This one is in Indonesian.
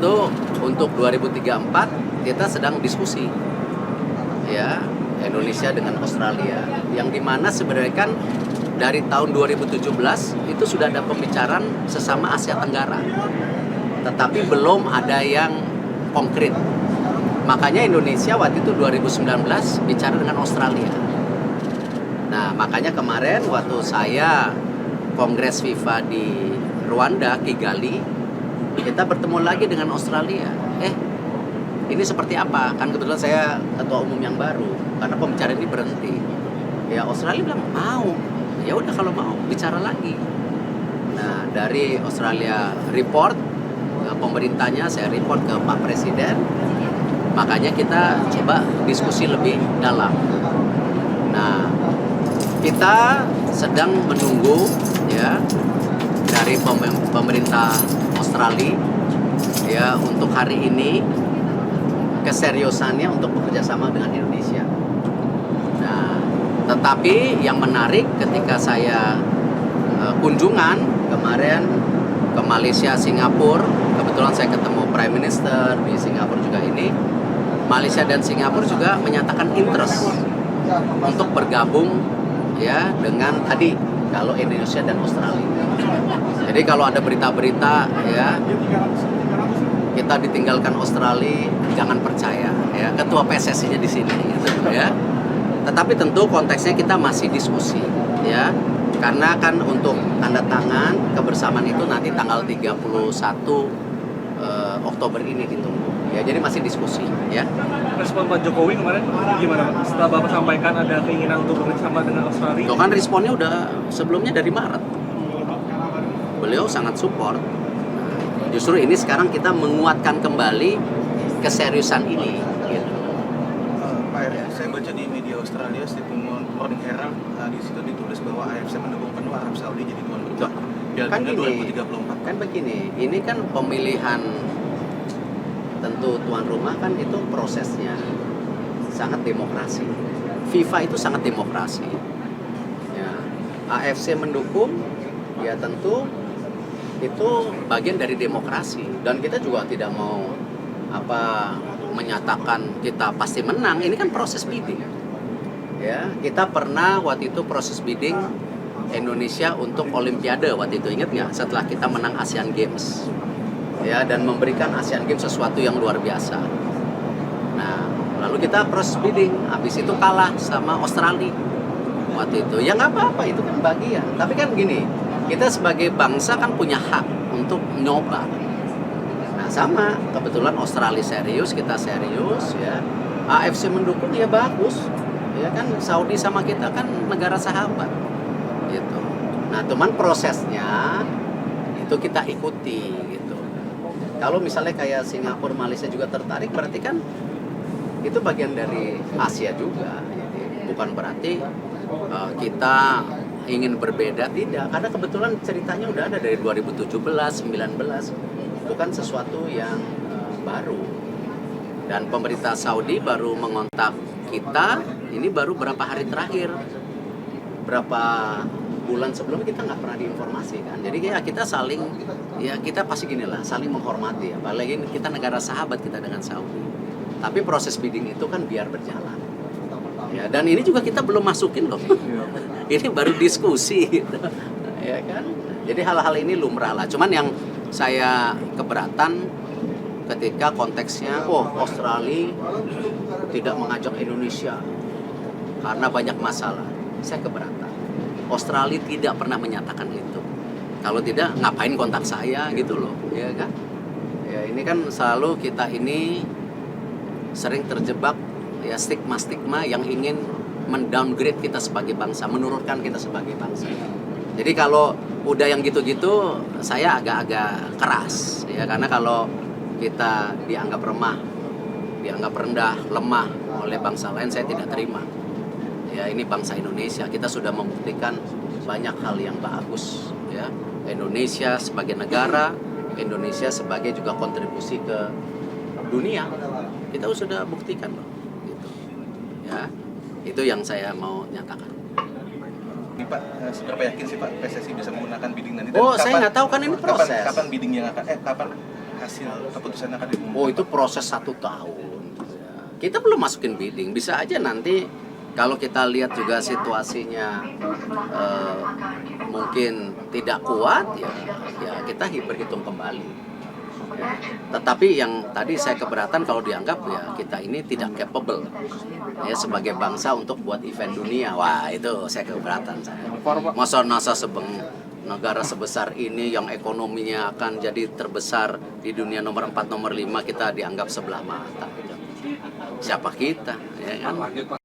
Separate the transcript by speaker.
Speaker 1: itu untuk 2034 kita sedang diskusi, ya, Indonesia dengan Australia, yang dimana sebenarnya kan dari tahun 2017 itu sudah ada pembicaraan sesama Asia Tenggara, tetapi belum ada yang konkret. Makanya Indonesia waktu itu 2019 bicara dengan Australia. Nah, makanya kemarin waktu saya Kongres FIFA di Rwanda, Kigali, kita bertemu lagi dengan Australia. Ini seperti apa? Kan kebetulan saya ketua umum yang baru, karena pembicaraan ini berhenti. Ya Australia bilang mau. Ya udah kalau mau bicara lagi. Nah, dari Australia report ke pemerintahnya, saya report ke Pak Presiden. Makanya kita coba diskusi lebih dalam. Nah, kita sedang menunggu ya dari pemerintah Australia ya untuk hari ini keseriusannya untuk bekerja sama dengan Indonesia. Nah, tetapi yang menarik ketika saya kunjungan kemarin ke Malaysia, Singapura, kebetulan saya ketemu Prime Minister di Singapura juga ini. Malaysia dan Singapura juga menyatakan interest untuk bergabung ya dengan tadi kalau Indonesia dan Australia. Jadi kalau ada berita-berita ya kita ditinggalkan Australia, jangan percaya ya, ketua PSSI-nya di sini gitu ya. Tetapi tentu konteksnya kita masih diskusi ya. Karena kan untuk tanda tangan kebersamaan itu nanti tanggal 31 Oktober ini ditunggu. Ya, jadi masih diskusi ya.
Speaker 2: Respon Pak Jokowi kemarin gimana Pak? Setelah Bapak sampaikan ada keinginan untuk bekerjasama dengan Australia.
Speaker 1: Itu kan responnya udah sebelumnya dari Maret. Beliau sangat support. Justru ini sekarang kita menguatkan kembali keseriusan ini. Gitu.
Speaker 3: Pak Erick, saya baca di media Australia, statement Morning Herald, di situ ditulis bahwa AFC mendukung penuh Arab Saudi jadi tuan rumah Piala
Speaker 1: Kan
Speaker 3: Dunia
Speaker 1: gini,
Speaker 3: 2034.
Speaker 1: kan begini, ini kan pemilihan tentu tuan rumah kan itu prosesnya sangat demokrasi. FIFA itu sangat demokrasi. Ya, AFC mendukung, ya tentu itu bagian dari demokrasi dan kita juga tidak mau menyatakan kita pasti menang. Ini kan proses bidding ya. Kita pernah waktu itu proses bidding Indonesia untuk Olimpiade waktu itu, ingat nggak, setelah kita menang Asian Games ya, dan memberikan Asian Games sesuatu yang luar biasa. Nah lalu kita proses bidding, habis itu kalah sama Australia waktu itu. Ya nggak apa-apa, itu kan bagian. Tapi kan gini, kita sebagai bangsa kan punya hak untuk nyoba. Nah sama, kebetulan Australia serius, kita serius ya. AFC mendukung ya bagus. Ya kan Saudi sama kita kan negara sahabat. Gitu. Nah, cuman prosesnya itu kita ikuti gitu. Kalau misalnya kayak Singapura, Malaysia juga tertarik, berarti kan itu bagian dari Asia juga. Jadi bukan berarti kita ingin berbeda, tidak, karena kebetulan ceritanya udah ada dari 2017, 19, bukan sesuatu yang baru. Dan pemerintah Saudi baru mengontak kita, ini baru berapa hari terakhir, berapa bulan sebelumnya kita nggak pernah diinformasikan. Jadi ya kita saling, ya kita pasti gini lah, saling menghormati, apalagi kita negara sahabat kita dengan Saudi. Tapi proses bidding itu kan biar berjalan. Ya, dan ini juga kita belum masukin loh. Ini baru diskusi gitu. Ya kan? Jadi hal-hal ini lumrah lah. Cuman yang saya keberatan ketika konteksnya Australia tidak mengajak Indonesia karena banyak masalah. Saya keberatan. Australia tidak pernah menyatakan itu. Kalau tidak, ngapain kontak saya gitu loh, ya kan? Ya ini kan selalu kita ini sering terjebak ya stigma-stigma yang ingin mendowngrade kita sebagai bangsa, menurunkan kita sebagai bangsa. Jadi kalau udah yang gitu-gitu, saya agak-agak keras ya, karena kalau kita dianggap remah, dianggap rendah, lemah oleh bangsa lain, saya tidak terima. Ya ini bangsa Indonesia, kita sudah membuktikan banyak hal yang bagus ya. Indonesia sebagai negara, Indonesia sebagai juga kontribusi ke dunia, kita sudah buktikan loh. Ya, itu yang saya mau nyatakan.
Speaker 3: Ini Pak, seberapa yakin sih Pak PSSI bisa menggunakan bidding nanti?
Speaker 1: Oh, saya nggak tahu kan ini proses.
Speaker 3: Kapan bidding yang akan? Kapan hasil keputusan akan diumumkan?
Speaker 1: Oh, itu proses 1 tahun. Kita belum masukin bidding, bisa aja nanti kalau kita lihat juga situasinya mungkin tidak kuat ya kita berhitung kembali. Ya. Tetapi yang tadi saya keberatan kalau dianggap ya kita ini tidak capable ya sebagai bangsa untuk buat event dunia. Wah, itu saya keberatan saya. Masa NASA negara sebesar ini yang ekonominya akan jadi terbesar di dunia nomor 4, nomor 5 kita dianggap sebelah mata. Siapa kita? Ya kan?